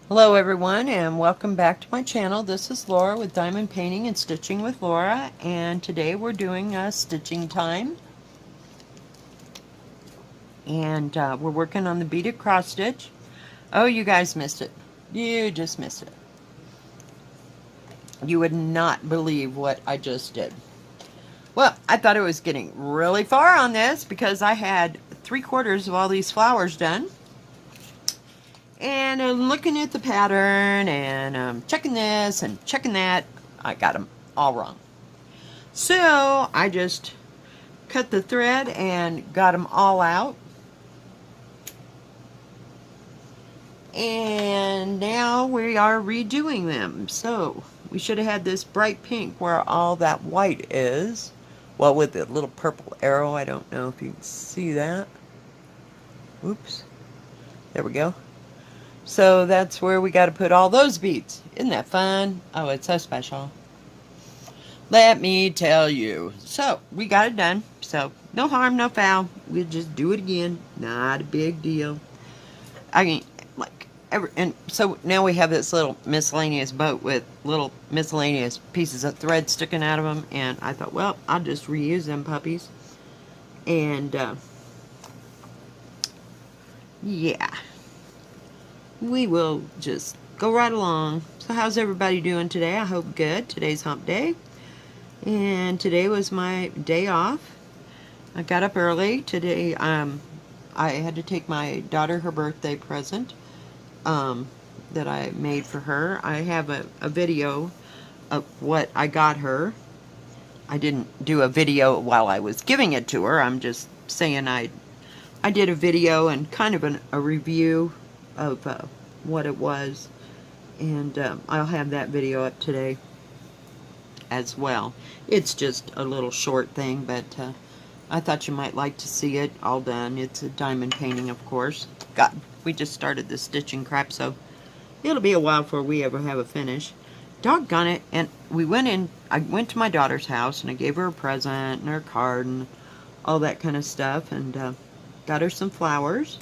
Hello everyone and welcome back to my channel. This is Laura with Diamond Painting and Stitching with Laura, and today we're doing stitching time, and we're working on the beaded cross stitch. Oh, you guys missed it. You just missed it. You would not believe what I just did. Well, I thought I was getting really far on this because I had 3/4 of all these flowers done. And I'm looking at the pattern and I'm checking this and checking that. I got them all wrong. So I just cut the thread and got them all out. And now we are redoing them. So we should have had this bright pink where all that white is. Well, with the little purple arrow. I don't know if you can see that. Oops. There we go. So that's where we got to put all those beads. Isn't that fun? Oh, it's so special. Let me tell you. So we got it done. So no harm, no foul. We'll just do it again. Not a big deal. I mean, and so now we have this little miscellaneous boat with little miscellaneous pieces of thread sticking out of them. And I thought, well, I'll just reuse them puppies. And yeah. We will just go right along. So how's everybody doing today? I hope good. Today's hump day. And today was my day off. I got up early. Today I had to take my daughter her birthday present that I made for her. I have a video of what I got her. I didn't do a video while I was giving it to her. I'm just saying I did a video and kind of a review of what it was, and I'll have that video up today as well. It's just a little short thing, but I thought you might like to see it all done. It's a diamond painting, of course. We just started the stitching crap, so it'll be a while before we ever have a finish. Doggone it. And we went in, I went to my daughter's house and I gave her a present and her card and all that kind of stuff, and got her some flowers.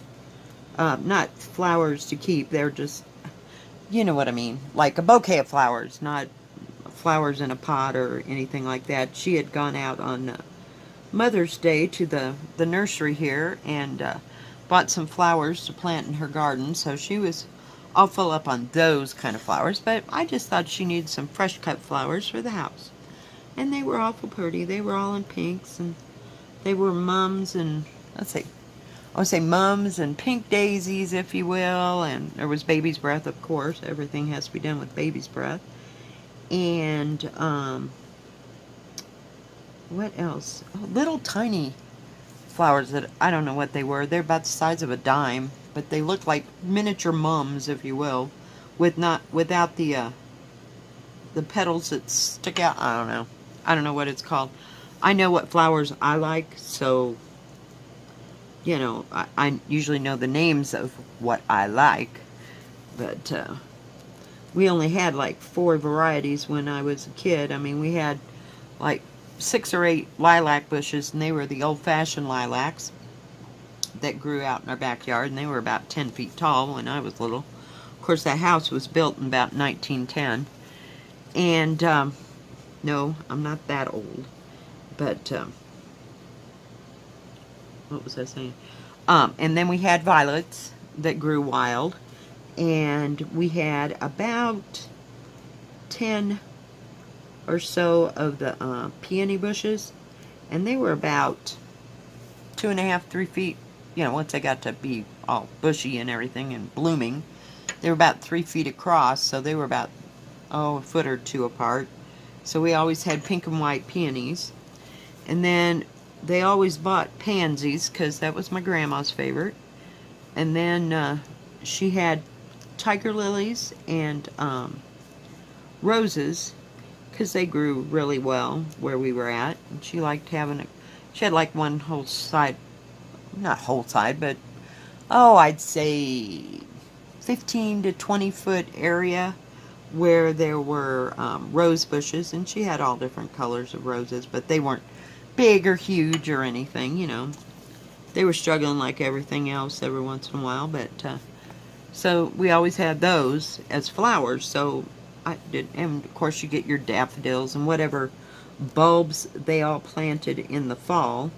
Not flowers to keep, they're just, you know what I mean, like a bouquet of flowers, not flowers in a pot or anything like that. She had gone out on Mother's Day to the nursery here and bought some flowers to plant in her garden, so she was all full up on those kind of flowers, but I just thought she needed some fresh cut flowers for the house. And they were awful pretty. They were all in pinks, and they were mums and, let's see, I would say mums and pink daisies, if you will, and there was baby's breath, of course. Everything has to be done with baby's breath. And, what else? Oh, little tiny flowers that, I don't know what they were. They're about the size of a dime, but they look like miniature mums, if you will, without the petals that stick out. I don't know. I don't know what it's called. I know what flowers I like, so you know, I usually know the names of what I like, but we only had like 4 varieties when I was a kid. I mean, we had like 6 or 8 lilac bushes, and they were the old-fashioned lilacs that grew out in our backyard, and they were about 10 feet tall when I was little. Of course, that house was built in about 1910, and no, I'm not that old, but what was I saying? And then we had violets that grew wild, and we had about 10 or so of the peony bushes, and they were about 2.5, 3 feet, you know, once they got to be all bushy and everything and blooming. They were about 3 feet across, so they were about, oh, a foot or 2 apart. So we always had pink and white peonies. And then they always bought pansies, because that was my grandma's favorite. And then she had tiger lilies and roses, because they grew really well where we were at. And she liked having she had like one whole side, not whole side, but, oh, I'd say 15 to 20 foot area where there were rose bushes, and she had all different colors of roses, but they weren't big or huge or anything, you know. They were struggling like everything else every once in a while, but So we always had those as flowers. So I did, and of course you get your daffodils and whatever bulbs they all planted in the fall.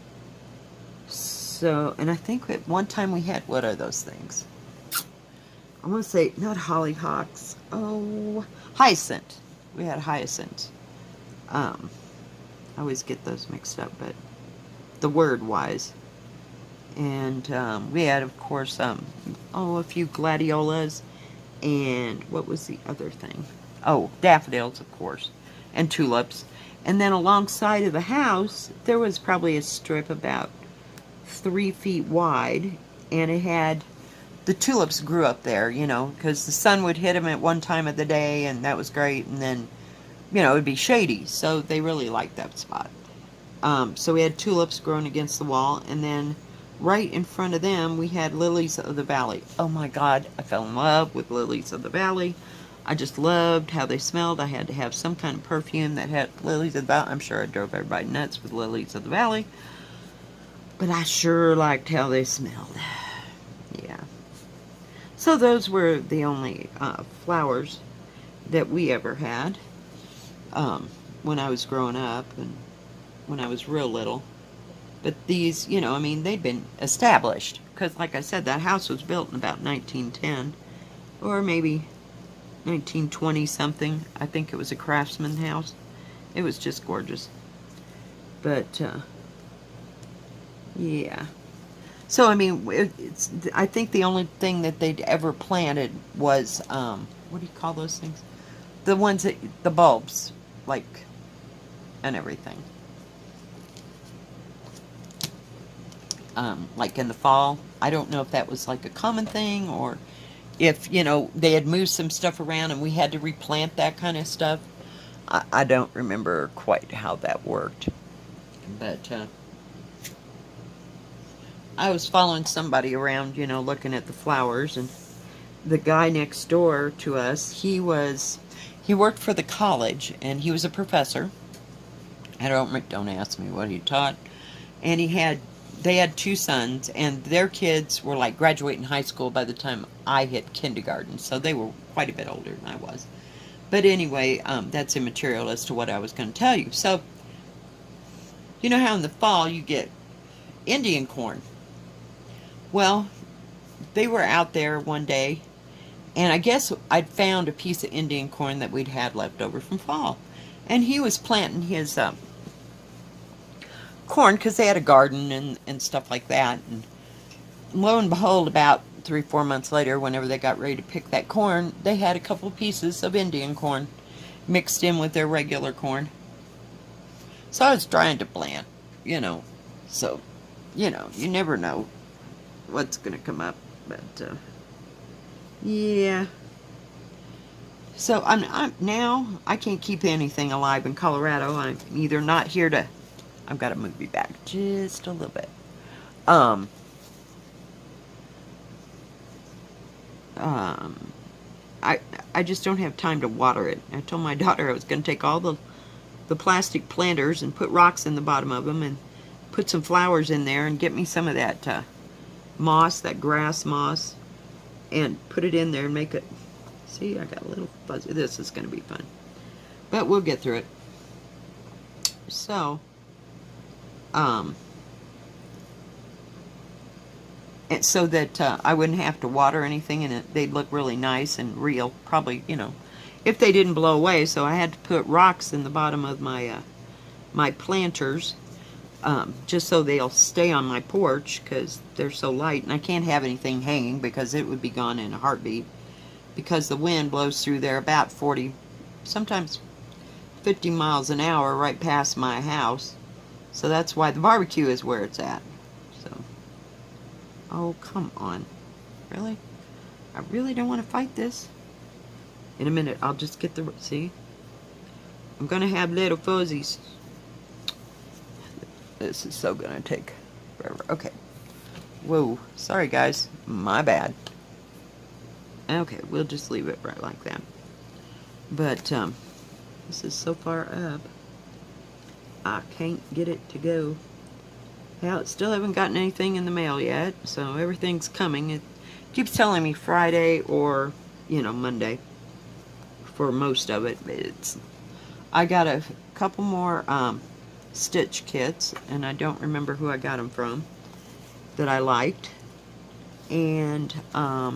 So, and I think at one time we had, what are those things? I want to say, not hollyhocks. Oh, hyacinth. We had hyacinth. I always get those mixed up, but the word wise. And we had, of course, a few gladiolas. And what was the other thing? Oh, daffodils, of course, and tulips. And then alongside of the house, there was probably a strip about 3 feet wide, and it had, the tulips grew up there, you know, because the sun would hit them at one time of the day, and that was great, and then, you know, it would be shady, so they really liked that spot. So we had tulips growing against the wall, and then right in front of them, we had lilies of the valley. Oh my God, I fell in love with lilies of the valley. I just loved how they smelled. I had to have some kind of perfume that had lilies of the valley. I'm sure I drove everybody nuts with lilies of the valley, but I sure liked how they smelled. Yeah. So those were the only flowers that we ever had when I was growing up and when I was real little. But these, you know, I mean, they'd been established. Because, like I said, that house was built in about 1910. Or maybe 1920 something. I think it was a craftsman house. It was just gorgeous. But, yeah. So, I mean, I think the only thing that they'd ever planted was, what do you call those things? The ones that, the bulbs, like, and everything. Like in the fall. I don't know if that was like a common thing or if, you know, they had moved some stuff around and we had to replant that kind of stuff. I don't remember quite how that worked. But I was following somebody around, you know, looking at the flowers, and the guy next door to us, he worked for the college, and he was a professor. Don't ask me what he taught. And they had 2 sons, and their kids were like graduating high school by the time I hit kindergarten, so they were quite a bit older than I was. But anyway, that's immaterial as to what I was going to tell you. So, you know how in the fall you get Indian corn? Well, they were out there one day, and I guess I'd found a piece of Indian corn that we'd had left over from fall. And he was planting his corn, because they had a garden and stuff like that. And lo and behold, about 3-4 months later, whenever they got ready to pick that corn, they had a couple pieces of Indian corn mixed in with their regular corn. So I was trying to plant, you know. So, you know, you never know what's going to come up. But, yeah. So I'm now, I can't keep anything alive in Colorado. I'm either not here to, I've got to move you back just a little bit. I just don't have time to water it. I told my daughter I was going to take all the plastic planters and put rocks in the bottom of them and put some flowers in there and get me some of that moss, that grass moss, and put it in there and make it. See, I got a little fuzzy. This is going to be fun. But we'll get through it. So, and so that I wouldn't have to water anything, and they'd look really nice and real. Probably, you know, if they didn't blow away. So I had to put rocks in the bottom of my my planters, just so they'll stay on my porch because they're so light, and I can't have anything hanging because it would be gone in a heartbeat. Because the wind blows through there about 40, sometimes 50 miles an hour right past my house. So that's why the barbecue is where it's at. So, oh, come on. Really? I really don't want to fight this. In a minute, I'll just get the, see? I'm going to have little fuzzies. This is so going to take forever. Okay. Whoa. Sorry, guys. My bad. Okay, we'll just leave it right like that. But, this is so far up, I can't get it to go. Well, still haven't gotten anything in the mail yet, so everything's coming. Keeps telling me Friday or, Monday for most of it. I got a couple more stitch kits, and I don't remember who I got them from, that I liked. And I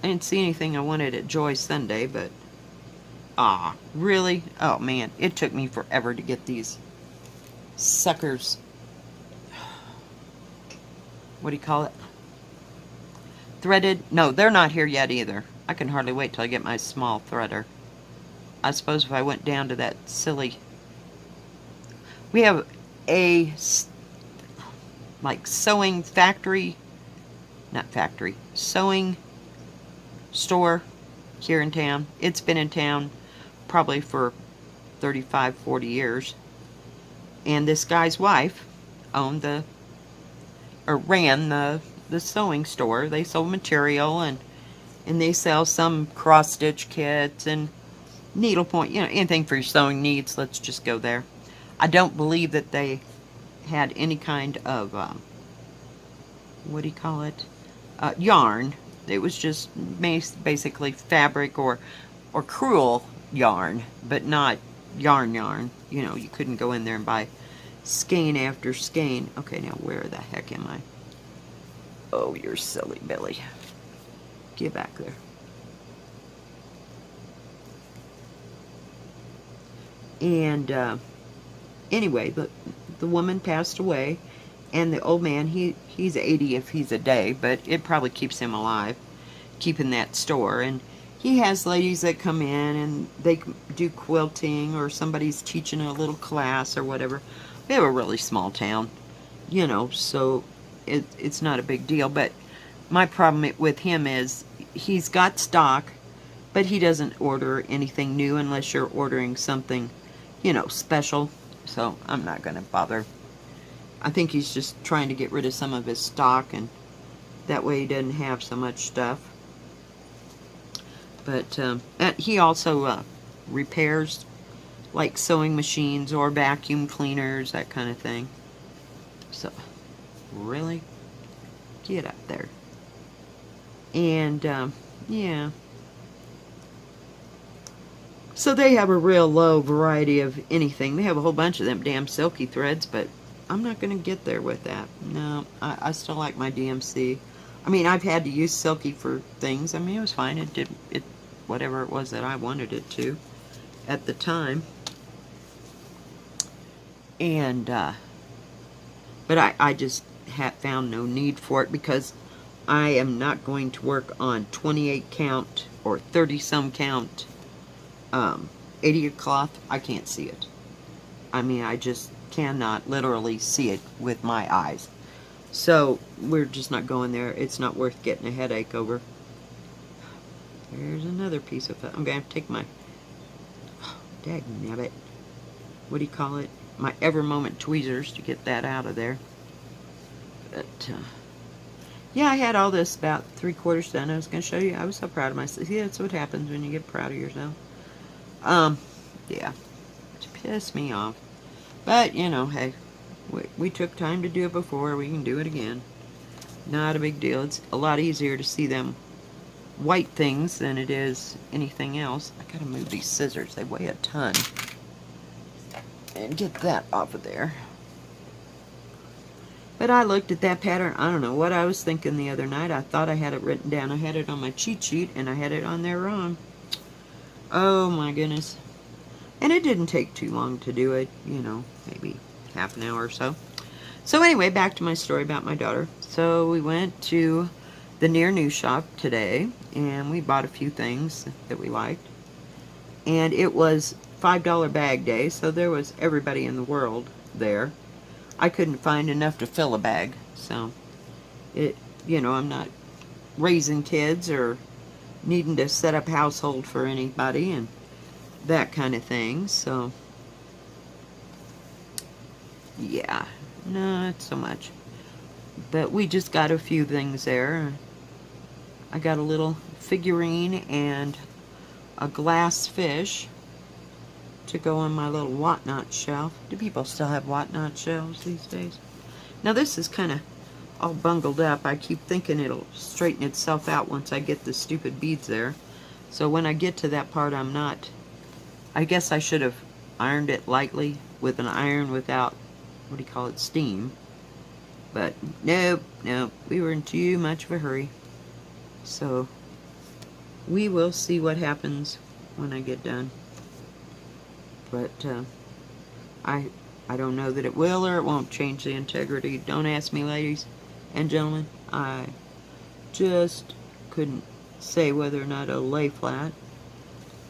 didn't see anything I wanted at Joy Sunday, but really? Oh man, it took me forever to get these suckers. What do you call it? Threaded? No, they're not here yet either. I can hardly wait till I get my small threader. I suppose if I went down to that silly... We have a, like, sewing factory... Not factory. Sewing store here in town. It's been in town probably for 35, 40 years. And this guy's wife owned ran the sewing store. They sold material, and they sell some cross-stitch kits and needlepoint, anything for your sewing needs. Let's just go there. I don't believe that they had any kind of, what do you call it, yarn. It was just basically fabric or crewel yarn, but not yarn. You couldn't go in there and buy skein after skein. Okay, now where the heck am I? Oh, you're silly, Billy. Get back there. And anyway, the woman passed away, and the old man, he's 80 if he's a day, but it probably keeps him alive, keeping that store. And he has ladies that come in and they do quilting, or somebody's teaching a little class or whatever. We have a really small town, so it's not a big deal. But my problem with him is he's got stock, but he doesn't order anything new unless you're ordering something, special. So I'm not going to bother. I think he's just trying to get rid of some of his stock, and that way he doesn't have so much stuff. But he also repairs, like, sewing machines or vacuum cleaners, that kind of thing. So, really? Get up there. And, yeah. So they have a real low variety of anything. They have a whole bunch of them damn silky threads, but I'm not going to get there with that. No, I still like my DMC. I mean, I've had to use silky for things. I mean, it was fine. It did whatever it was that I wanted it to at the time. And, but I just have found no need for it, because I am not going to work on 28 count or 30 some count 80 cloth. I can't see it. I mean, I just cannot literally see it with my eyes. So we're just not going there. It's not worth getting a headache over. There's another piece of it. I'm gonna have to take my, dagnabbit, what do you call it? My Ever Moment tweezers to get that out of there. But yeah, I had all this about 3/4 done. I was going to show you. I was so proud of myself. See, that's what happens when you get proud of yourself. Yeah, to piss me off. But, hey, we took time to do it before. We can do it again. Not a big deal. It's a lot easier to see them white things than it is anything else. I gotta move these scissors. They weigh a ton. And get that off of there. But I looked at that pattern. I don't know what I was thinking the other night. I thought I had it written down. I had it on my cheat sheet, and I had it on there wrong. Oh my goodness. And it didn't take too long to do it. Maybe half an hour or so. So anyway, back to my story about my daughter. So we went to the Near New shop today, and we bought a few things that we liked. And it was $5 bag day, so there was everybody in the world there. I couldn't find enough to fill a bag, so I'm not raising kids or needing to set up household for anybody and that kind of thing. So yeah, not so much. But we just got a few things there. I got a little figurine and a glass fish to go on my little whatnot shelf. Do people still have whatnot shelves these days? Now this is kind of all bungled up. I keep thinking it'll straighten itself out once I get the stupid beads there. So when I get to that part, I'm not... I guess I should have ironed it lightly with an iron without, what do you call it, steam. But nope, nope, we were in too much of a hurry. So we will see what happens when I get done. But I don't know that it will or it won't change the integrity. Don't ask me, ladies and gentlemen. I just couldn't say whether or not it'll lay flat.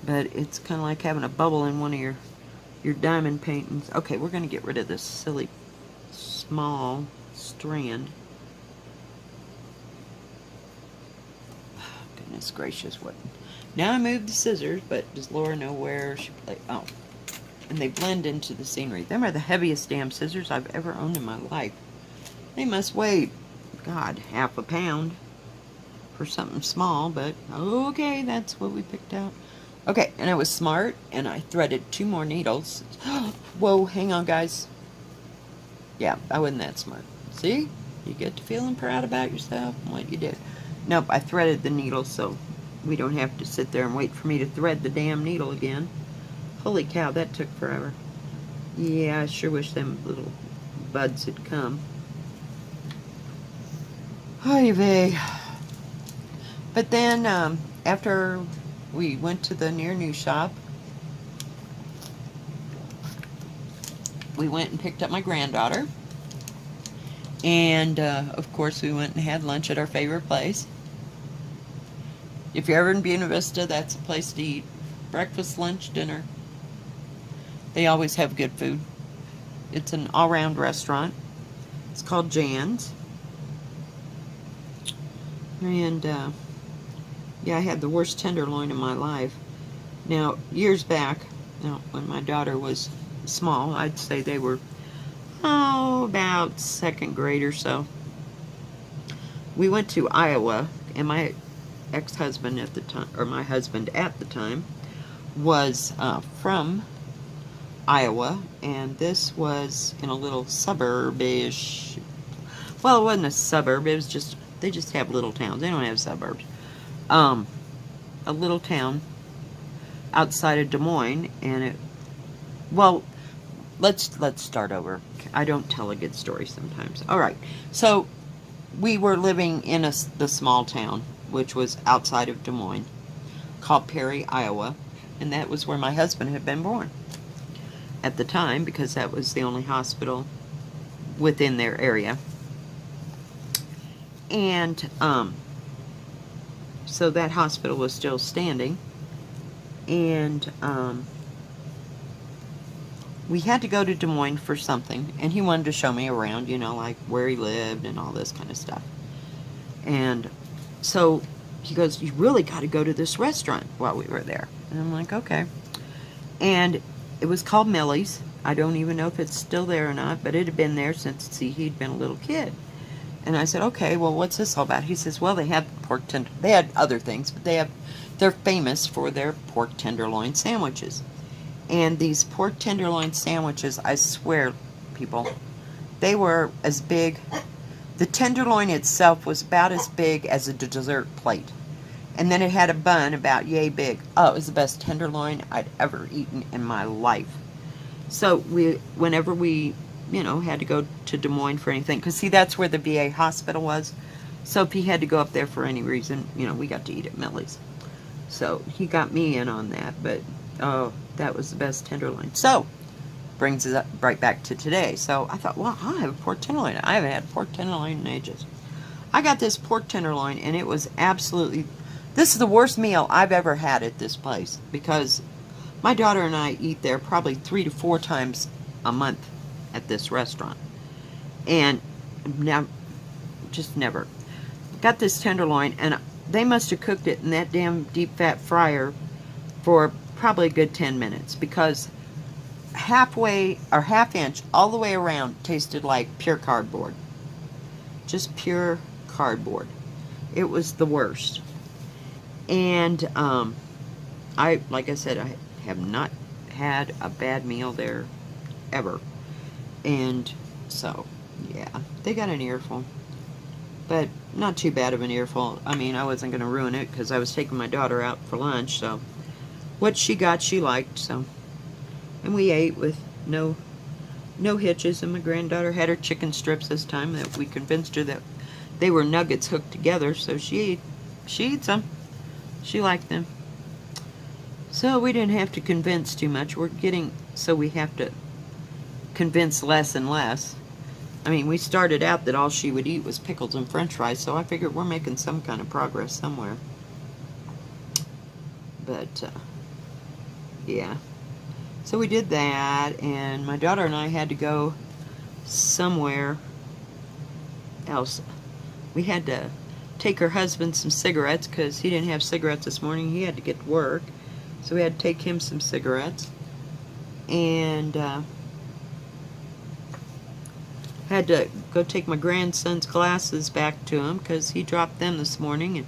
But it's kind of like having a bubble in one of your diamond paintings. Okay, we're going to get rid of this silly small strand. Goodness gracious, what? Now I moved the scissors, but does Laura know where she played? Oh, and they blend into the scenery. Them are the heaviest damn scissors I've ever owned in my life. They must weigh, God, half a pound for something small, but okay, that's what we picked out. Okay, and I was smart, and I threaded 2 more needles. Whoa, hang on, guys. Yeah, I wasn't that smart. See? You get to feeling proud about yourself and what you did. Nope, I threaded the needle so we don't have to sit there and wait for me to thread the damn needle again. Holy cow, that took forever. Yeah, I sure wish them little buds had come. Oy vey. But then, after we went to the near new shop, we went and picked up my granddaughter. And, of course, we went and had lunch at our favorite place. If you're ever in Buena Vista, that's a place to eat. Breakfast, lunch, dinner. They always have good food. It's an all-round restaurant. It's called Jan's. And, yeah, I had the worst tenderloin in my life. Now, years back, when my daughter was small, I'd say they were, about 2nd grade or so. We went to Iowa, and my ex-husband at the time, or my husband at the time, was from Iowa, and this was in a little suburb-ish. Well, it wasn't a suburb, it was just, they just have little towns. They don't have suburbs. A little town outside of Des Moines, and it, well, let's start over. I don't tell a good story sometimes. All right, so we were living in the small town, which was outside of Des Moines, called Perry, Iowa, and that was where my husband had been born at the time, because that was the only hospital within their area. And so that hospital was still standing, and we had to go to Des Moines for something, and he wanted to show me around, you know, like where he lived and all this kind of stuff. And so he goes, you really got to go to this restaurant while we were there. And I'm like, okay. And it was called Millie's. I don't even know if it's still there or not, but it had been there since, see, he'd been a little kid. And I said, okay, well, what's this all about? He says, well, they have pork tender. They had other things, but they're famous for their pork tenderloin sandwiches. And these pork tenderloin sandwiches, I swear, people, they were as big. The tenderloin itself was about as big as a dessert plate. And then it had a bun about yay big. Oh, it was the best tenderloin I'd ever eaten in my life. So whenever we, you know, had to go to Des Moines for anything, because see, that's where the VA hospital was. So if he had to go up there for any reason, you know, we got to eat at Millie's. So he got me in on that, but oh, that was the best tenderloin. So brings us up right back to today. So I thought, well, I have a pork tenderloin. I haven't had pork tenderloin in ages. I got this pork tenderloin, and it was absolutely, this is the worst meal I've ever had at this place, because my daughter and I eat there probably 3 to 4 times a month at this restaurant. And now, just never. Got this tenderloin, and they must have cooked it in that damn deep fat fryer for probably a good 10 minutes, because halfway or half inch all the way around tasted like pure cardboard. Just pure cardboard. It was the worst. And like I said, I have not had a bad meal there ever. And so, yeah, they got an earful. But not too bad of an earful. I mean, I wasn't going to ruin it because I was taking my daughter out for lunch, so what she got, she liked, so. And we ate with no hitches, and my granddaughter had her chicken strips this time that we convinced her that they were nuggets hooked together, so she eats them. She liked them. So we didn't have to convince too much. We're getting, so we have to convince less and less. I mean, we started out that all she would eat was pickles and french fries, so I figured we're making some kind of progress somewhere. But, yeah. So we did that, and my daughter and I had to go somewhere else. We had to take her husband some cigarettes because he didn't have cigarettes this morning. He had to get to work, so we had to take him some cigarettes. And had to go take my grandson's glasses back to him because he dropped them this morning and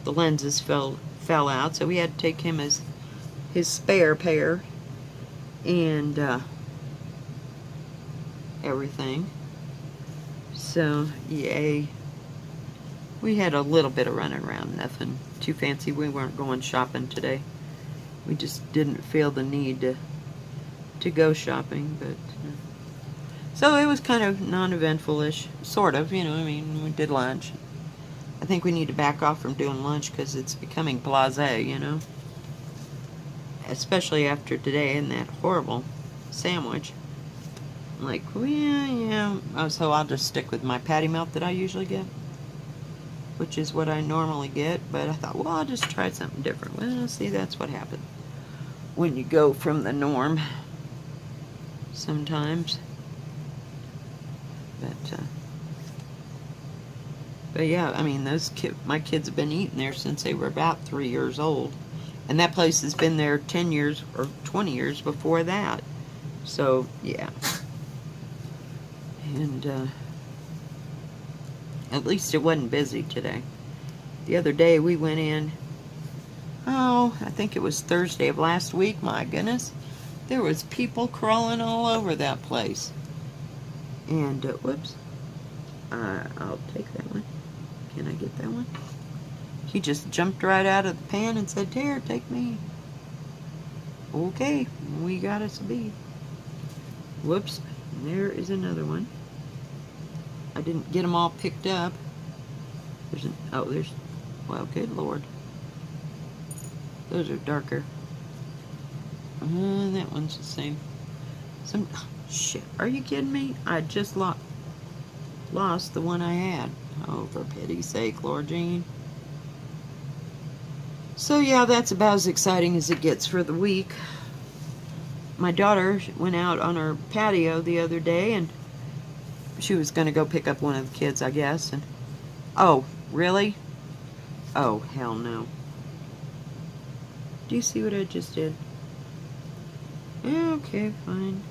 the lenses fell out, so we had to take him his spare pair and everything. So yay, we had a little bit of running around, nothing too fancy. We weren't going shopping today. We just didn't feel the need to go shopping, but so it was kind of non-eventful-ish, sort of, you know. I mean, we did lunch. I think we need to back off from doing lunch because it's becoming blasé, you know. Especially after today and that horrible sandwich. I'm like, well, yeah. Oh, so I'll just stick with my patty melt that I usually get, which is what I normally get. But I thought, well, I'll just try something different. Well, see, that's what happens when you go from the norm sometimes. But yeah, I mean, my kids have been eating there since they were about 3 years old. And that place has been there 10 years or 20 years before that. So, yeah. And at least it wasn't busy today. The other day we went in, oh, I think it was Thursday of last week, my goodness. There was people crawling all over that place. And, whoops. I'll take that one. Can I get that one? He just jumped right out of the pan and said, "Here, take me." Okay, we got us a bead. Whoops, there is another one. I didn't get them all picked up. Well, good Lord. Those are darker. That one's the same. Shit, are you kidding me? I just lost the one I had. Oh, for pity's sake, Lord Jean. So yeah, that's about as exciting as it gets for the week. My daughter went out on her patio the other day, and she was going to go pick up one of the kids, I guess. And oh, really? Oh, hell no. Do you see what I just did? Okay, fine.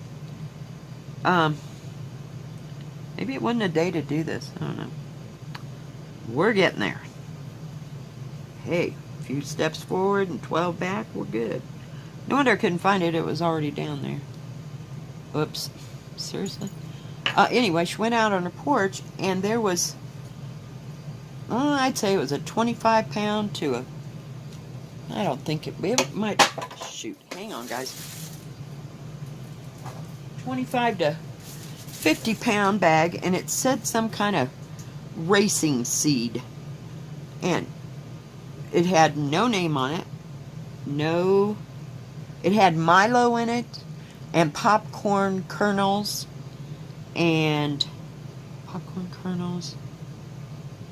Maybe it wasn't a day to do this. I don't know. We're getting there. Hey, a few steps forward and 12 back, we're good. No wonder I couldn't find it. It was already down there. Oops. Seriously? Anyway, she went out on her porch, and there was, I'd say it was a 25-pound to a, I don't think it might, shoot, hang on, guys. 25 to 50-pound bag, and it said some kind of racing seed, and it had no name on it. No, it had Milo in it, and popcorn kernels,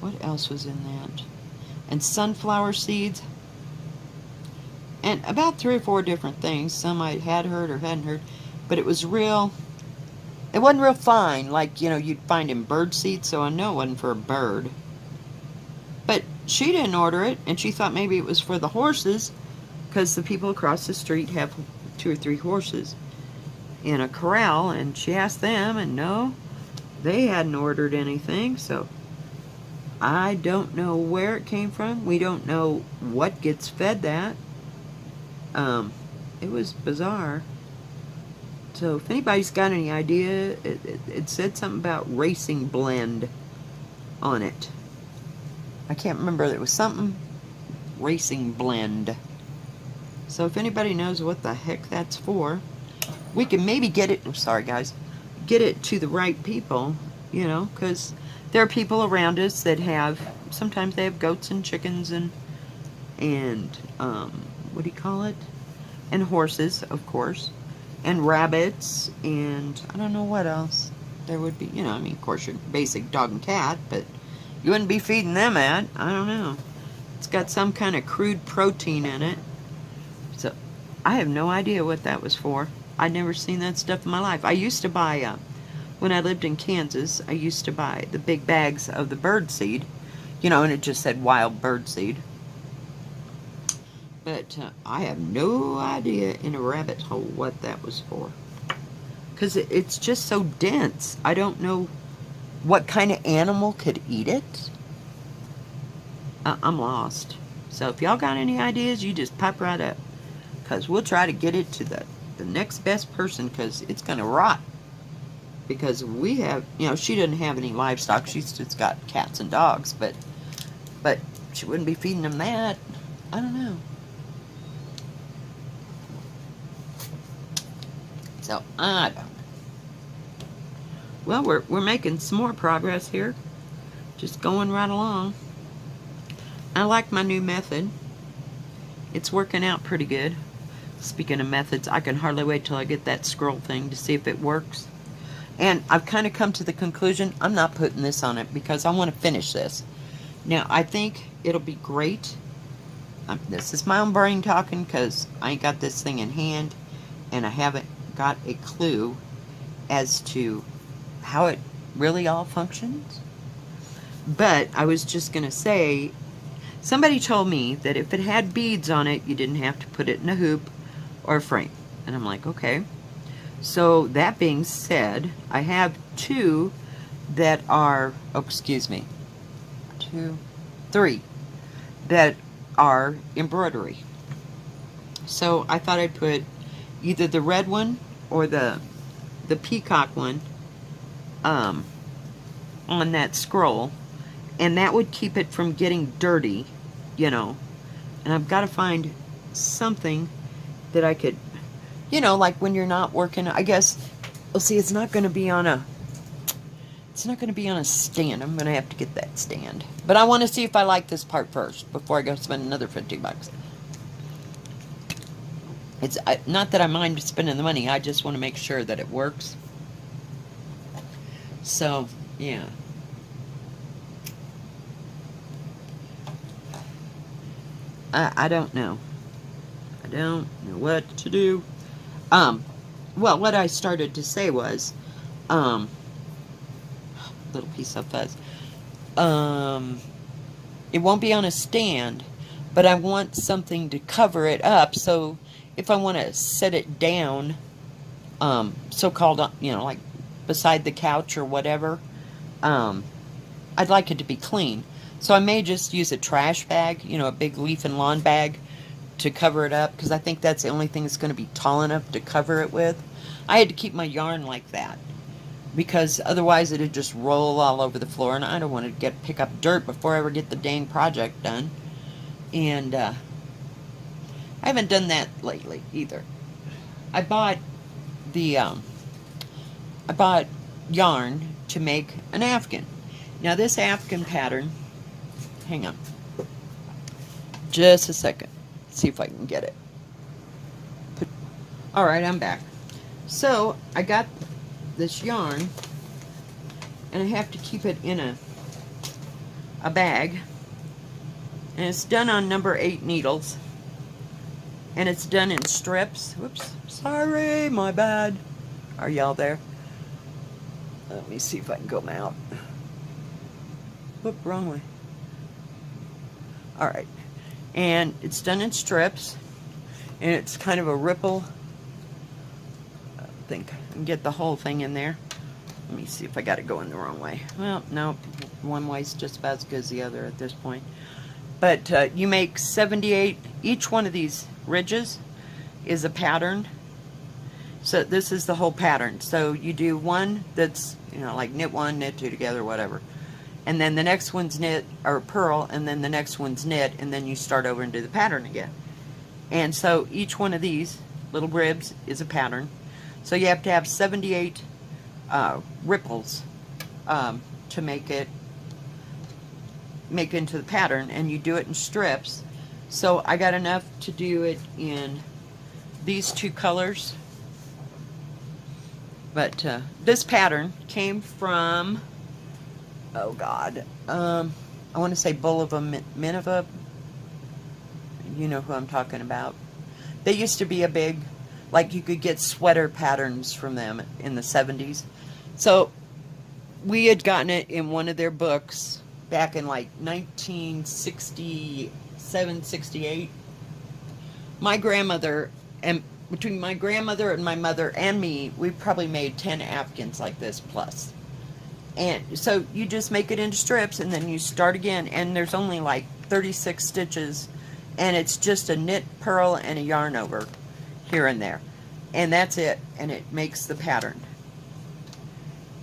what else was in that? And sunflower seeds, and about 3 or 4 different things. Some I had heard or hadn't heard, but it was real. It wasn't real fine, like, you know, you'd find in bird seed, so I know it wasn't for a bird. But she didn't order it, and she thought maybe it was for the horses, because the people across the street have 2 or 3 horses in a corral, and she asked them, and no, they hadn't ordered anything, so I don't know where it came from. We don't know what gets fed that. It was bizarre. So if anybody's got any idea, it said something about racing blend on it. I can't remember. It was something racing blend. So if anybody knows what the heck that's for, we can maybe get it, I'm sorry guys, get it to the right people, you know, because there are people around us that have, sometimes they have goats and chickens and what do you call it? And horses, of course, and rabbits, and I don't know what else there would be, you know, I mean, of course, your basic dog and cat, but you wouldn't be feeding them at, I don't know. It's got some kind of crude protein in it. So, I have no idea what that was for. I'd never seen that stuff in my life. I used to buy, when I lived in Kansas, I used to buy the big bags of the bird seed, you know, and it just said wild bird seed. But I have no idea in a rabbit hole what that was for. Because it's just so dense. I don't know what kind of animal could eat it. I'm lost. So if y'all got any ideas, you just pop right up. Because we'll try to get it to the next best person, because it's going to rot. Because we have, you know, she doesn't have any livestock. She's just got cats and dogs. But she wouldn't be feeding them that. I don't know. So, I don't know. Well, we're making some more progress here. Just going right along. I like my new method. It's working out pretty good. Speaking of methods, I can hardly wait till I get that scroll thing to see if it works. And I've kind of come to the conclusion, I'm not putting this on it because I want to finish this. Now, I think it'll be great. This is my own brain talking because I ain't got this thing in hand and I haven't got a clue as to how it really all functions. But I was just going to say, somebody told me that if it had beads on it, you didn't have to put it in a hoop or a frame. And I'm like, okay. So that being said, I have two that are, three that are embroidery. So I thought I'd put either the red one or the peacock one on that scroll, and that would keep it from getting dirty, you know. And I've got to find something that I could, you know, like when you're not working, I guess, well, see, it's not going to be on a stand. I'm going to have to get that stand. But I want to see if I like this part first before I go spend another $50. It's not that I mind spending the money. I just want to make sure that it works. So, yeah. I don't know. I don't know what to do. Well, what I started to say was, little piece of fuzz. It won't be on a stand, but I want something to cover it up, so if I want to set it down, so-called, you know, like beside the couch or whatever, I'd like it to be clean. So I may just use a trash bag, you know, a big leaf and lawn bag to cover it up, because I think that's the only thing that's going to be tall enough to cover it with. I had to keep my yarn like that, because otherwise it'd just roll all over the floor, and I don't want to pick up dirt before I ever get the dang project done. And I haven't done that lately either. I bought yarn to make an Afghan. Now this Afghan pattern, hang on just a second, see if I can get it. Alright, I'm back. So I got this yarn, and I have to keep it in a bag, and it's done on number 8 needles, and it's done in strips. Whoops, sorry, my bad. Are y'all there? Let me see if I can go out. Whoop, wrong way. Alright, and it's done in strips, and it's kind of a ripple. I think I can get the whole thing in there. Let me see if I got it going the wrong way. Well, no, one way's just about as good as the other at this point. But you make 78, each one of these ridges is a pattern. So this is the whole pattern. So you do one that's, you know, like knit one, knit two together, whatever. and then the next one's knit, or purl, and then the next one's knit, and then you start over and do the pattern again. And so each one of these little ribs is a pattern. So you have to have 78 ripples to make into the pattern, and you do it in strips. So I got enough to do it in these two colors. But this pattern came from, oh God, I want to say Boye-Minerva. You know who I'm talking about. They used to be a big, like you could get sweater patterns from them in the 70s. So we had gotten it in one of their books back in like 1967, 68. My grandmother, and between my grandmother and my mother and me, we probably made 10 Afghans like this plus. And so you just make it into strips and then you start again, and there's only like 36 stitches, and it's just a knit, purl, and a yarn over here and there. And that's it, and it makes the pattern.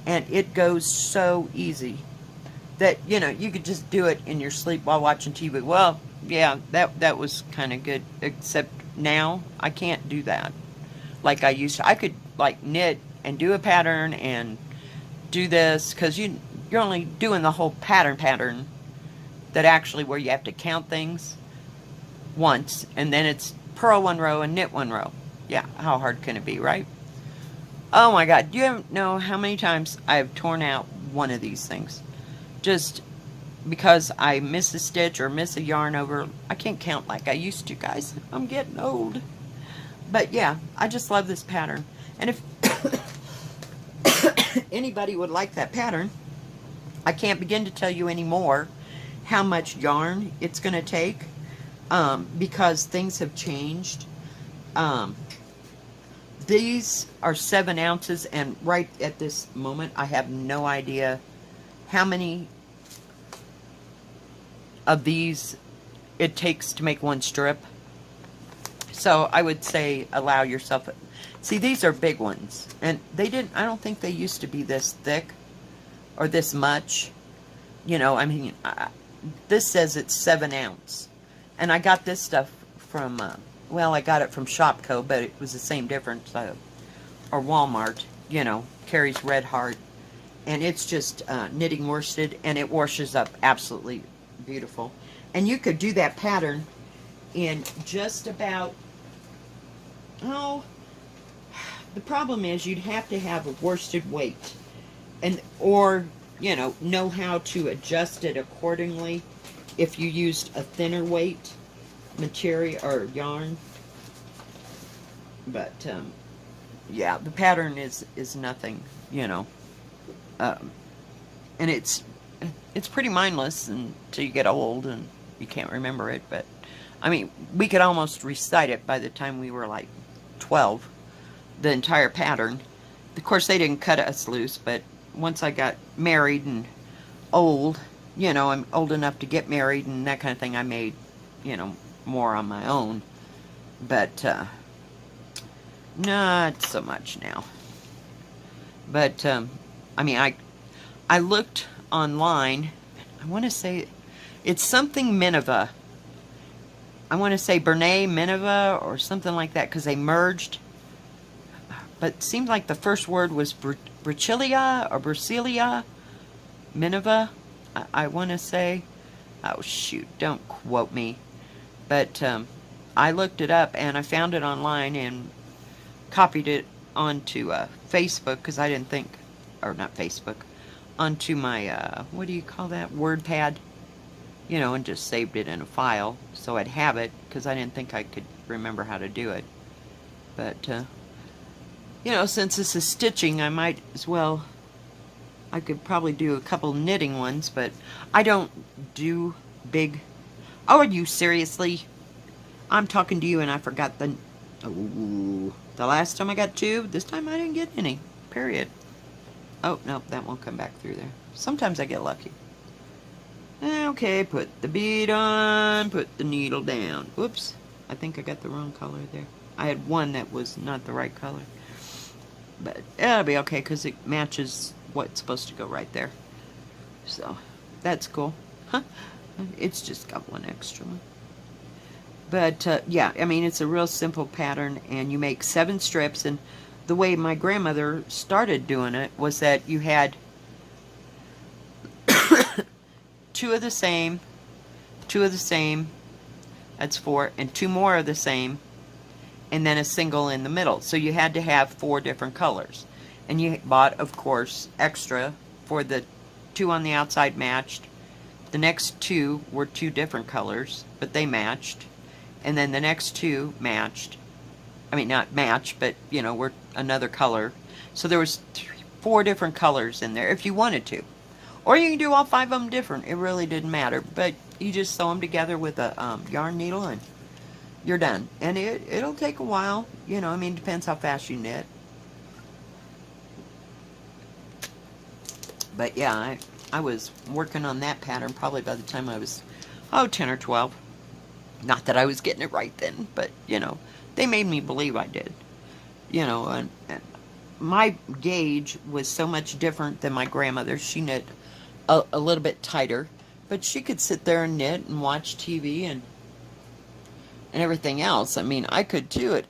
And it goes so easy that, you know, you could just do it in your sleep while watching TV. Well, yeah, that was kind of good, except now I can't do that like I used to. I could like knit and do a pattern and do this, because you're only doing the whole pattern that actually where you have to count things once, and then it's purl one row and knit one row. Yeah, how hard can it be, right? Oh my God, do you know how many times I've torn out one of these things just because I miss a stitch or miss a yarn over? I can't count like I used to, guys. I'm getting old. But yeah, I just love this pattern. And if anybody would like that pattern, I can't begin to tell you anymore how much yarn it's going to take, because things have changed. These are 7 ounces, and right at this moment I have no idea how many of these it takes to make one strip. So I would say allow yourself, see, these are big ones, and I don't think they used to be this thick or this much, you know. I mean, this says it's 7 ounce, and I got this stuff from well, I got it from Shopko, but it was the same difference, or Walmart, you know, Carrie's Red Heart, and it's just knitting worsted, and it washes up absolutely beautiful. And you could do that pattern in just about, oh, the problem is you'd have to have a worsted weight, or you know how to adjust it accordingly if you used a thinner weight material or yarn. But yeah, the pattern is nothing, you know, and it's pretty mindless until you get old and you can't remember it. But I mean, we could almost recite it by the time we were like 12, the entire pattern. Of course, they didn't cut us loose, but once I got married and old, you know, I'm old enough to get married and that kind of thing, I made, you know, more on my own. But not so much now. But I mean, I looked online. I want to say it's something Minerva. I want to say Minerva or something like that, because they merged. But it seemed like the first word was Brachilia or Bracilia Minerva, I want to say. Oh shoot, don't quote me. But I looked it up and I found it online and copied it onto Facebook, because I didn't think, or not Facebook, onto my, what do you call that, WordPad, you know, and just saved it in a file so I'd have it, because I didn't think I could remember how to do it. But, you know, since this is stitching, I might as well, I could probably do a couple knitting ones, but I don't do big, oh, are you seriously? I'm talking to you and I forgot the, oh, the last time I got 2, this time I didn't get any, period. Oh, no, that won't come back through there. Sometimes I get lucky. Okay, put the bead on, put the needle down. Whoops, I think I got the wrong color there. I had one that was not the right color. But it'll be okay, because it matches what's supposed to go right there. So, That's cool. Huh? It's just got one extra one. But yeah, I mean, it's a real simple pattern, and you make 7 strips. And the way my grandmother started doing it was that you had 2 of the same, 2 of the same, that's 4, and 2 more of the same, and then a single in the middle. So you had to have 4 different colors. And you bought, of course, extra for the 2 on the outside matched. The next 2 were 2 different colors, but they matched. And then the next 2 matched. I mean, not matched, but, you know, were another color. So there was 4 different colors in there if you wanted to. Or you can do all 5 of them different. It really didn't matter. But you just sew them together with a yarn needle and you're done. And it'll take a while. You know, I mean, it depends how fast you knit. But yeah, I was working on that pattern probably by the time I was, 10 or 12. Not that I was getting it right then, but, you know, they made me believe I did. You know, and my gauge was so much different than my grandmother. She knit a little bit tighter, but she could sit there and knit and watch TV and everything else. I mean, I could too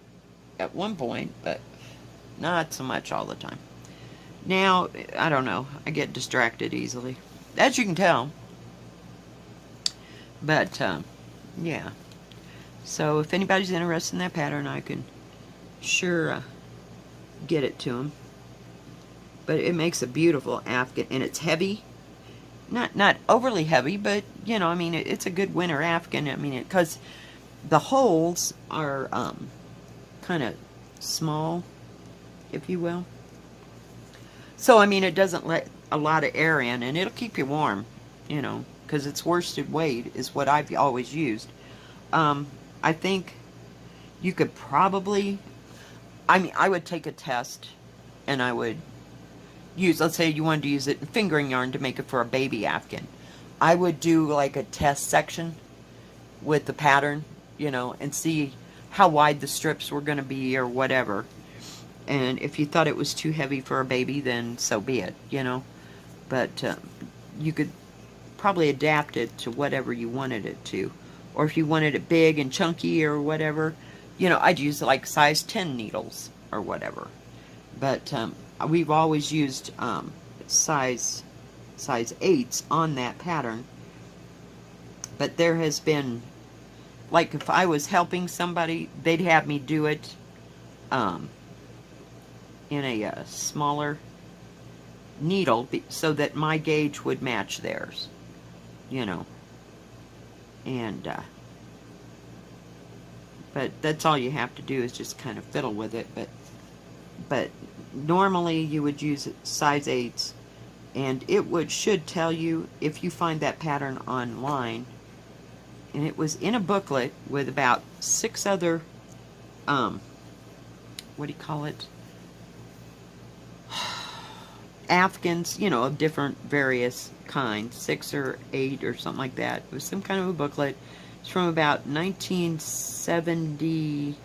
at one point, but not so much all the time. Now, I don't know. I get distracted easily, as you can tell. But, yeah. So, if anybody's interested in that pattern, I can sure get it to them. But it makes a beautiful Afghan, and it's heavy. Not overly heavy, but, you know, I mean, it's a good winter Afghan. I mean, because the holes are kind of small, if you will. So, I mean, it doesn't let a lot of air in, and it'll keep you warm, you know, because its worsted weight is what I've always used. I think you could probably, I mean, I would take a test, and I would use, let's say you wanted to use it in fingering yarn to make it for a baby Afghan. I would do like a test section with the pattern, you know, and see how wide the strips were going to be or whatever. And if you thought it was too heavy for a baby, then so be it, you know. But you could probably adapt it to whatever you wanted it to. Or if you wanted it big and chunky or whatever, you know, I'd use like size 10 needles or whatever. But we've always used size 8s on that pattern. But there has been, like if I was helping somebody, they'd have me do it in a smaller needle so that my gauge would match theirs, you know. And but that's all you have to do is just kind of fiddle with it. But normally you would use size 8s, and it should tell you if you find that pattern online. And it was in a booklet with about 6 other what do you call it, Afghans, you know, of different various kinds, 6 or 8 or something like that. It was some kind of a booklet. It's from about 1970,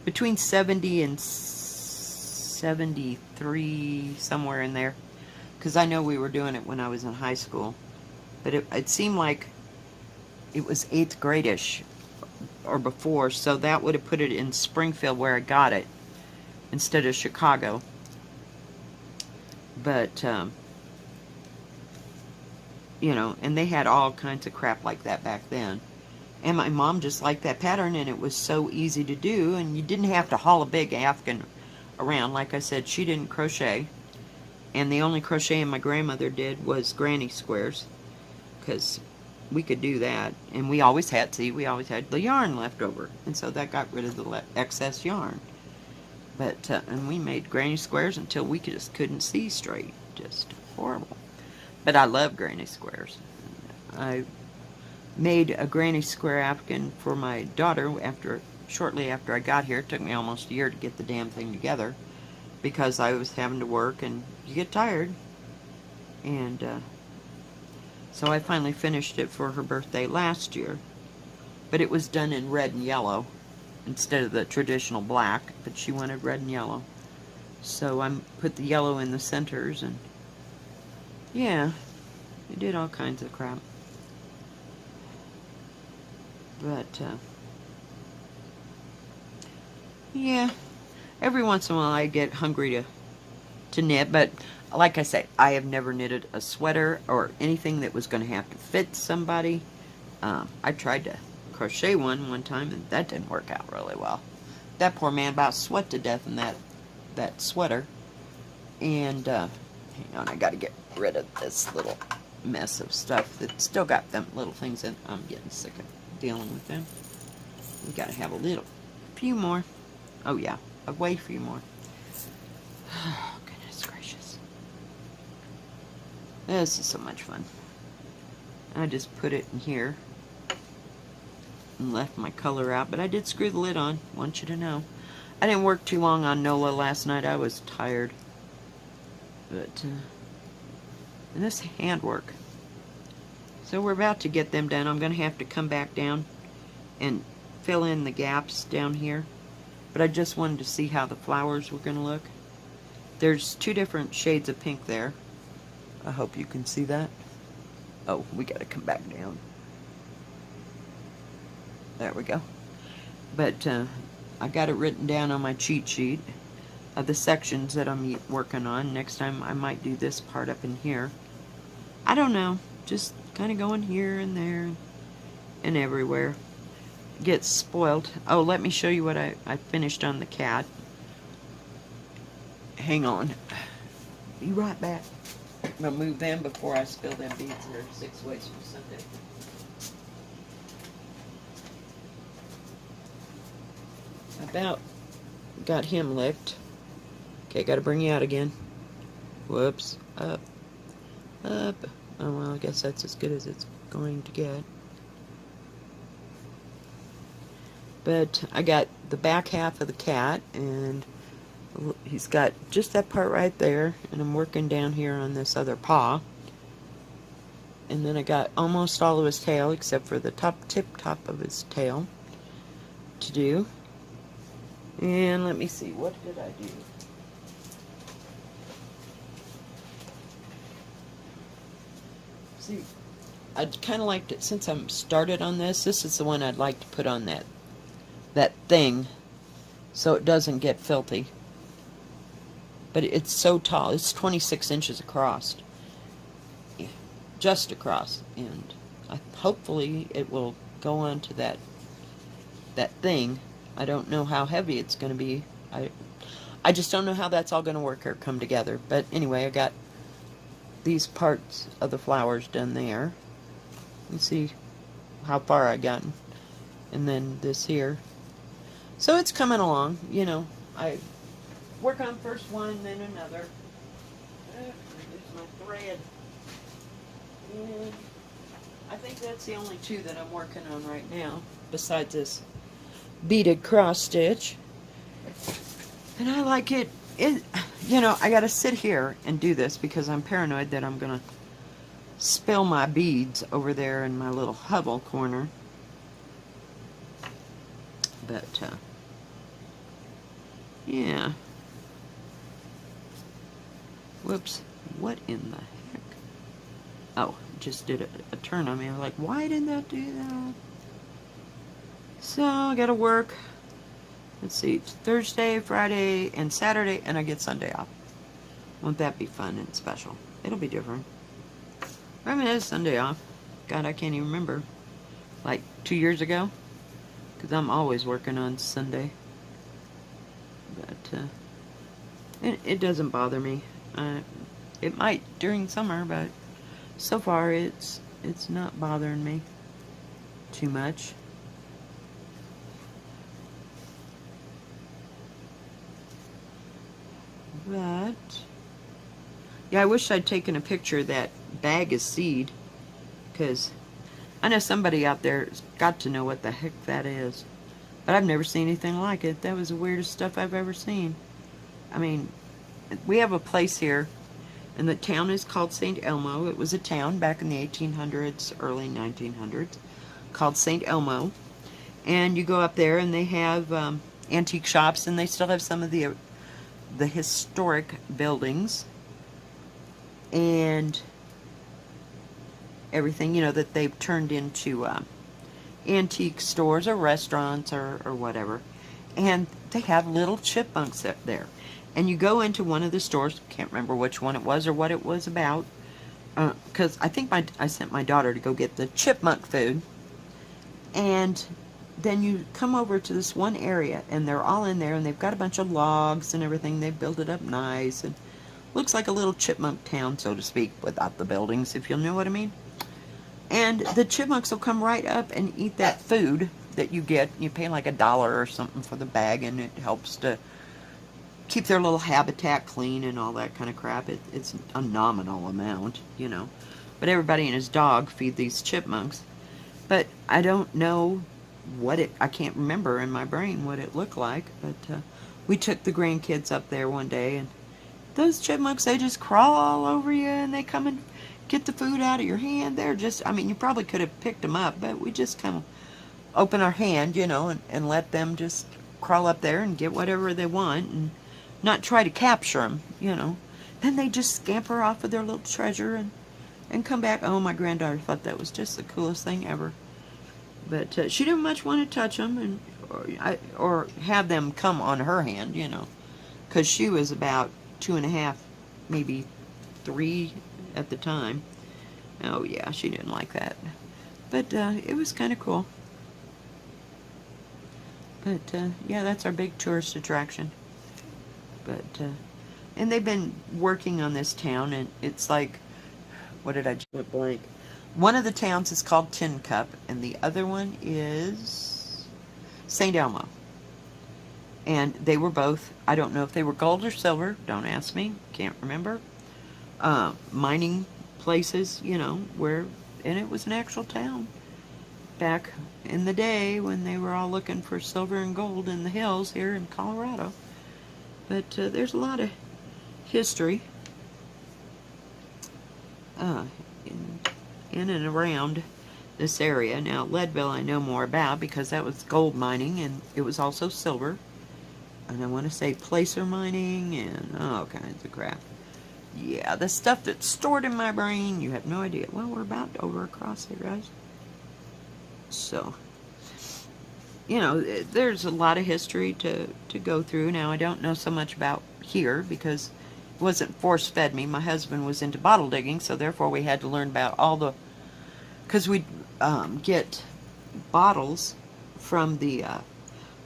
between 70 and 73, somewhere in there. Because I know we were doing it when I was in high school. But it seemed like it was 8th grade-ish or before, so that would have put it in Springfield where I got it instead of Chicago. But, you know, and they had all kinds of crap like that back then. And my mom just liked that pattern, and it was so easy to do, and you didn't have to haul a big Afghan around. Like I said, she didn't crochet, and the only crocheting my grandmother did was granny squares, because we could do that. And we always had, we always had the yarn left over, and so that got rid of the excess yarn. But, and we made granny squares until we just couldn't see straight. Just horrible. But I love granny squares. I made a granny square Afghan for my daughter shortly after I got here. It took me almost a year to get the damn thing together because I was having to work and you get tired. And so I finally finished it for her birthday last year. But it was done in red and yellow instead of the traditional black, but she wanted red and yellow. So I put the yellow in the centers, and yeah, They did all kinds of crap. But, yeah, every once in a while I get hungry to knit, but like I say, I have never knitted a sweater or anything that was going to have to fit somebody. I tried to crochet one time, and that didn't work out really well. That poor man about sweat to death in that sweater. And, hang on, I got to get rid of this little mess of stuff that still got them little things in. I'm getting sick of dealing with them. We got to have a few more. Oh yeah, a way few more. Oh, goodness gracious. This is so much fun. I just put it in here and left my color out, but I did screw the lid on, want you to know. I didn't work too long on Nola last night. I was tired. But, and this handwork. So we're about to get them done. I'm going to have to come back down and fill in the gaps down here. But I just wanted to see how the flowers were going to look. There's 2 different shades of pink there. I hope you can see that. Oh, we got to come back down. There we go. But I got it written down on my cheat sheet of the sections that I'm working on. Next time I might do this part up in here. I don't know. Just kind of going here and there and everywhere. Gets spoiled. Oh, let me show you what I finished on the cat. Hang on. Be right back. I'm going to move them before I spill them beads. They're 6 ways from Sunday. About got him licked. Okay, got to bring you out again. Whoops. Up. Up. Oh, well, I guess that's as good as it's going to get. But I got the back half of the cat, and he's got just that part right there, and I'm working down here on this other paw. And then I got almost all of his tail, except for the tip top of his tail to do. And let me see, what did I do? See, I'd kind of liked it, since I'm started on this is the one I'd like to put on that thing so it doesn't get filthy. But it's so tall. It's 26 inches across. Yeah, just across. And hopefully it will go onto that thing. I don't know how heavy it's going to be. I just don't know how that's all going to work or come together. But anyway, I got these parts of the flowers done there. You see how far I gotten. And then this here. So it's coming along, you know. I work on first one, then another. There's my thread. And I think that's the only 2 that I'm working on right now, besides this beaded cross stitch. And I like it. You know, I got to sit here and do this because I'm paranoid that I'm going to spill my beads over there in my little hovel corner. But, yeah. Whoops. What in the heck? Oh, just did a turn on me. I was like, why didn't that do that? So, I gotta work. Let's see, Thursday, Friday, and Saturday, and I get Sunday off. Won't that be fun and special? It'll be different. I mean, it's Sunday off. God, I can't even remember. Like 2 years ago? Because I'm always working on Sunday. But, it doesn't bother me. It might during summer, but so far it's not bothering me too much. But, yeah, I wish I'd taken a picture of that bag of seed, because I know somebody out there's got to know what the heck that is. But I've never seen anything like it. That was the weirdest stuff I've ever seen. I mean, we have a place here, and the town is called St. Elmo. It was a town back in the 1800s, early 1900s, called St. Elmo. And you go up there, and they have antique shops, and they still have some of the historic buildings. And everything, you know, that they've turned into antique stores or restaurants or whatever. And they have little chipmunks up there. And you go into one of the stores, can't remember which one it was or what it was about, because I think I sent my daughter to go get the chipmunk food. And then you come over to this one area, and they're all in there, and they've got a bunch of logs and everything. They built it up nice, and looks like a little chipmunk town, so to speak, without the buildings, if you'll know what I mean. And the chipmunks will come right up and eat that food that you get. You pay like $1 or something for the bag, and it helps to keep their little habitat clean and all that kind of crap. It's a nominal amount, you know. But everybody and his dog feed these chipmunks. But I don't know what I can't remember in my brain what it looked like. But we took the grandkids up there one day, and those chipmunks, they just crawl all over you, and they come and get the food out of your hand. They're just, I mean, you probably could have picked them up, but we just kind of open our hand, you know, and let them just crawl up there and get whatever they want and not try to capture them, you know. Then they just scamper off with their little treasure and come back. Oh, my granddaughter thought that was just the coolest thing ever. But she didn't much want to touch them or have them come on her hand, you know, because she was about 2.5, maybe 3 at the time. Oh yeah, she didn't like that. But it was kind of cool. But yeah, that's our big tourist attraction. But and they've been working on this town, and it's like, what did I just went blank? One of the towns is called Tin Cup, and the other one is St. Elmo. And they were both, I don't know if they were gold or silver, don't ask me, can't remember. Mining places, you know, and it was an actual town back in the day when they were all looking for silver and gold in the hills here in Colorado. But there's a lot of history in and around this area. Now, Leadville I know more about because that was gold mining, and it was also silver. And I want to say placer mining and all kinds of crap. Yeah, the stuff that's stored in my brain, you have no idea. Well, we're about over across here, guys. So, you know, there's a lot of history to go through. Now, I don't know so much about here because it wasn't force-fed me. My husband was into bottle digging, so therefore we had to learn about all the... Because we'd get bottles from the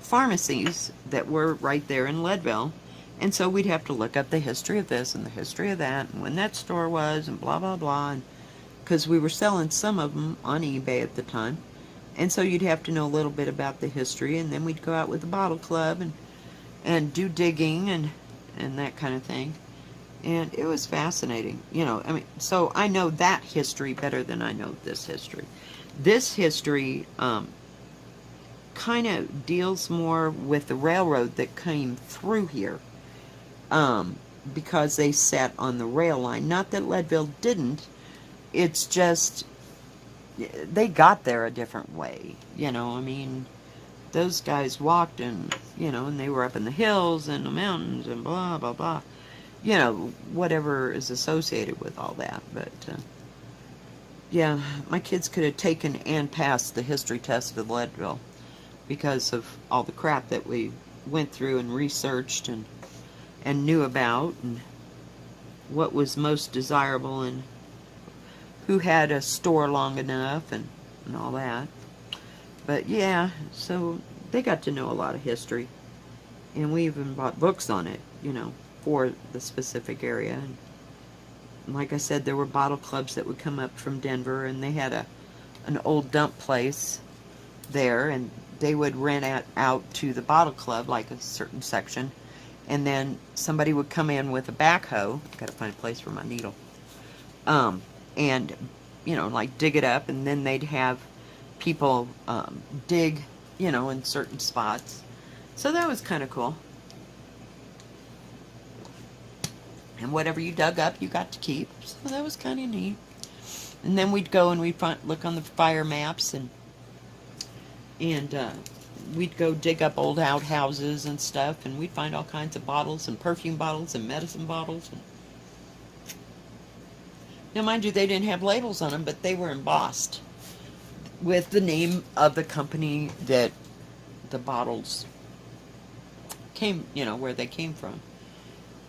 pharmacies that were right there in Leadville. And so we'd have to look up the history of this and the history of that and when that store was and blah, blah, blah. Because we were selling some of them on eBay at the time. And so you'd have to know a little bit about the history. And then we'd go out with the bottle club and do digging and that kind of thing. And it was fascinating. You know, I mean, so I know that history better than I know this history. This history kind of deals more with the railroad that came through here. Because they sat on the rail line. Not that Leadville didn't. It's just they got there a different way. You know, I mean, those guys walked and, you know, and they were up in the hills and the mountains and blah, blah, blah. You know, whatever is associated with all that. But, yeah, my kids could have taken and passed the history test of Leadville because of all the crap that we went through and researched and knew about and what was most desirable and who had a store long enough and all that. But yeah, so they got to know a lot of history, and we even bought books on it, you know, for the specific area. And like I said, there were bottle clubs that would come up from Denver, and they had an old dump place there, and they would rent out to the bottle club, like a certain section. And then somebody would come in with a backhoe. Got to find a place for my needle. And, you know, like dig it up. And then they'd have people dig, you know, in certain spots. So that was kind of cool. And whatever you dug up, you got to keep. So that was kind of neat. And then we'd go and we'd look on the fire maps and we'd go dig up old outhouses and stuff, and we'd find all kinds of bottles and perfume bottles and medicine bottles. Now, mind you, they didn't have labels on them, but they were embossed with the name of the company that the bottles came, where they came from.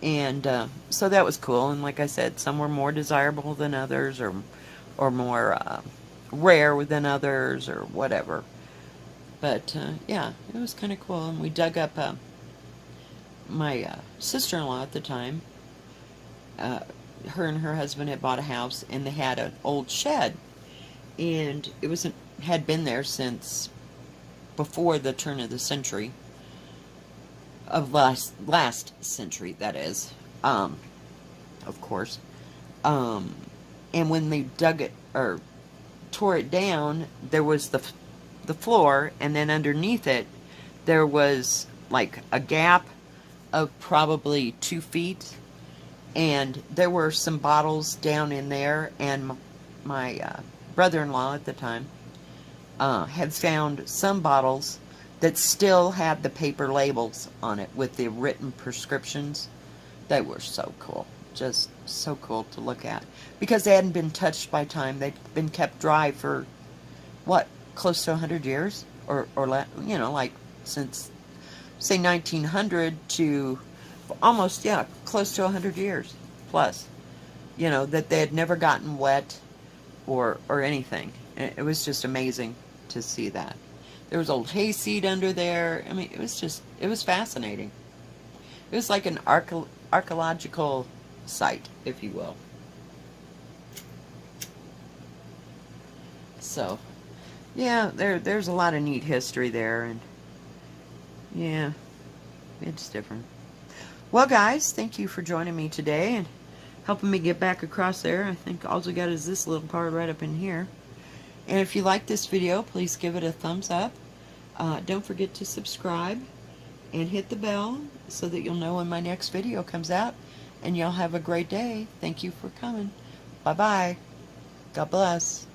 And so that was cool. And like I said, some were more desirable than others, or more rare than others, or whatever. But yeah, it was kind of cool. And we dug up my sister-in-law at the time. Her and her husband had bought a house, and they had an old shed, and it had been there since before the turn of the century, of last century, that is, of course. And when they dug it or tore it down, there was the floor, and then underneath it there was like a gap of probably 2 feet, and there were some bottles down in there, and my brother-in-law at the time had found some bottles that still had the paper labels on it with the written prescriptions. They were so cool. Just so cool to look at. Because they hadn't been touched by time. They'd been kept dry for, what, close to 100 years? Or like since, say, 1900 to almost, yeah, close to 100 years plus. That they had never gotten wet or anything. It was just amazing to see that. There was old hayseed under there. I mean, it was fascinating. It was like an archaeological site, if you will. So, yeah, there's a lot of neat history there, and yeah, it's different. Well, guys, thank you for joining me today and helping me get back across there. I think all we got is this little part right up in here. And if you like this video, please give it a thumbs up. Don't forget to subscribe and hit the bell so that you'll know when my next video comes out. And y'all have a great day. Thank you for coming. Bye-bye. God bless.